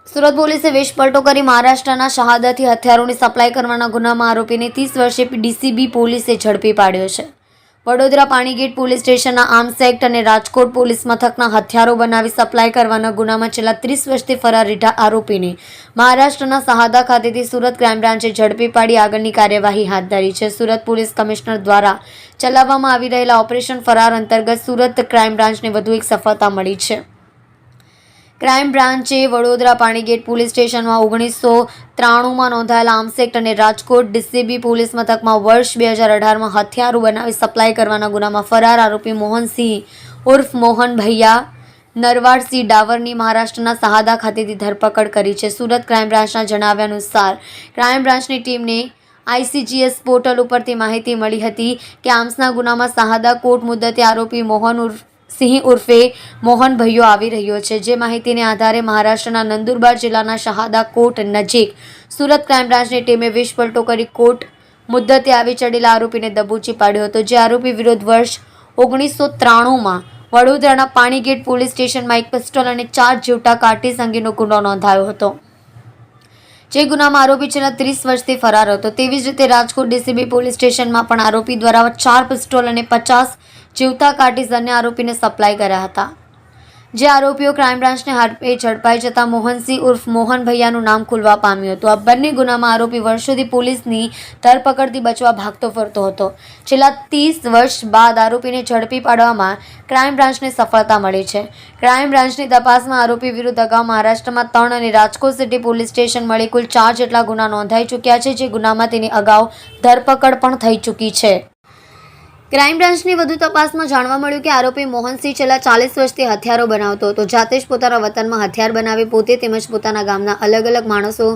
સુરત પોલીસે વેશપલટો કરી મહારાષ્ટ્રના શહાદાથી હથિયારોની સપ્લાય કરવાના ગુનામાં આરોપીને 30 વર્ષીય ડીસીબી પોલીસે ઝડપી પાડ્યો છે। વડોદરા પાણીગેટ પોલીસ સ્ટેશનના આર્મ્સ એક્ટ અને રાજકોટ પોલીસ મથકના હથિયારો બનાવી સપ્લાય કરવાના ગુનામાં છેલ્લા 30 વર્ષથી ફરાર રહેલા આરોપીને મહારાષ્ટ્રના શહાદા ખાતેથી સુરત ક્રાઇમ બ્રાન્ચે ઝડપી પાડી આગળની કાર્યવાહી હાથ ધરી છે। સુરત પોલીસ કમિશનર દ્વારા ચલાવવામાં આવી રહેલા ઓપરેશન ફરાર અંતર્ગત સુરત ક્રાઇમ બ્રાન્ચને વધુ એક સફળતા મળી છે। ક્રાઇમ બ્રાન્ચે વડોદરા પાણીગેટ પોલીસ સ્ટેશનમાં 1993માં નોંધાયેલા આર્મ્સ એક્ટ અને રાજકોટ ડીસીબી પોલીસ મથકમાં વર્ષ 2018માં હથિયારો બનાવી સપ્લાય કરવાના ગુનામાં ફરાર આરોપી મોહનસિંહ ઉર્ફ મોહન ભૈયા નરવાડસિંહ ડાવરની મહારાષ્ટ્રના શહાદા ખાતેથી ધરપકડ કરી છે। સુરત ક્રાઇમ બ્રાન્ચના જણાવ્યા અનુસાર ક્રાઇમ બ્રાન્ચની ટીમને ICGS પોર્ટલ ઉપરથી માહિતી મળી હતી કે આર્મ્સના ગુનામાં શહાદા કોર્ટ મુદ્દતે આરોપી મોહન સિંહ ઉર્ફે મોહન ભૈયો આવી રહ્યો છે। જે માહિતીને આધારે મહારાષ્ટ્રના નંદુરબાર જિલ્લાના શહાદા કોર્ટ નજીક સુરત ક્રાઇમ બ્રાન્ચની ટીમે વેશપલટો કરી કોર્ટ મુદ્દતે આવી ચડેલા આરોપીને દબોચી પાડ્યો હતો। જે આરોપી વિરુદ્ધ વર્ષ 1993માં વડોદરાના પાણીગેટ પોલીસ સ્ટેશનમાં એક પિસ્ટોલ અને 4 જીવતા કાર્ટીઝ અંગેનો ગુનો નોંધાયો હતો। જે ગુનામાં આરોપી છેલ્લા 30 વર્ષથી ફરાર હતો। તેવી જ રીતે રાજકોટ ડીસીબી પોલીસ સ્ટેશનમાં પણ આરોપી દ્વારા 4 પિસ્ટોલ અને 50 જીવતા કાર્ટીઝ અન્ય આરોપીને સપ્લાય કર્યા હતા। જે આરોપીઓ ક્રાઇમ બ્રાન્ચને હાથે ઝડપાઈ જતા મોહનસિંહ ઉર્ફ મોહન ભૈયાનું નામ ખુલવા પામ્યું હતું। આ બંને ગુનામાં આરોપી વર્ષોથી પોલીસની ધરપકડથી બચવા ભાગતો ફરતો હતો। છેલ્લા 30 વર્ષ બાદ આરોપીને ઝડપી પાડવામાં ક્રાઇમ બ્રાન્ચને સફળતા મળી છે। ક્રાઇમ બ્રાન્ચની તપાસમાં આરોપી વિરુદ્ધ અગાઉ મહારાષ્ટ્રમાં 3 અને રાજકોટ સિટી પોલીસ સ્ટેશન મળી કુલ 4 જેટલા ગુના નોંધાઈ ચૂક્યા છે। જે ગુનામાં તેની અગાઉ ધરપકડ પણ થઈ ચૂકી છે। ક્રાઇમ બ્રાન્ચની વધુ તપાસમાં જાણવા મળ્યું કે આરોપી મોહનસિંહ છેલ્લા 40 વર્ષથી હથિયારો બનાવતો હતો। જાતે જ પોતાના વતનમાં હથિયાર બનાવી પોતે તેમજ પોતાના ગામના અલગ અલગ માણસો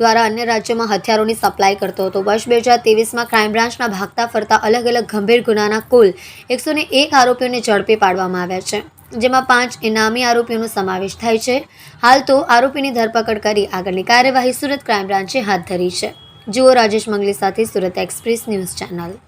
દ્વારા અન્ય રાજ્યોમાં હથિયારોની સપ્લાય કરતો હતો। વર્ષ 2023માં ક્રાઇમ બ્રાન્ચના ભાગતા ફરતા અલગ અલગ ગંભીર ગુનાના કુલ 101 આરોપીઓને ઝડપી પાડવામાં આવ્યા છે, જેમાં 5 ઇનામી આરોપીઓનો સમાવેશ થાય છે। હાલ તો આરોપીની ધરપકડ કરી આગળની કાર્યવાહી સુરત ક્રાઇમ બ્રાન્ચે હાથ ધરી છે। જુઓ રાજેશ મંગલી સાથે સુરત એક્સપ્રેસ ન્યૂઝ ચેનલ।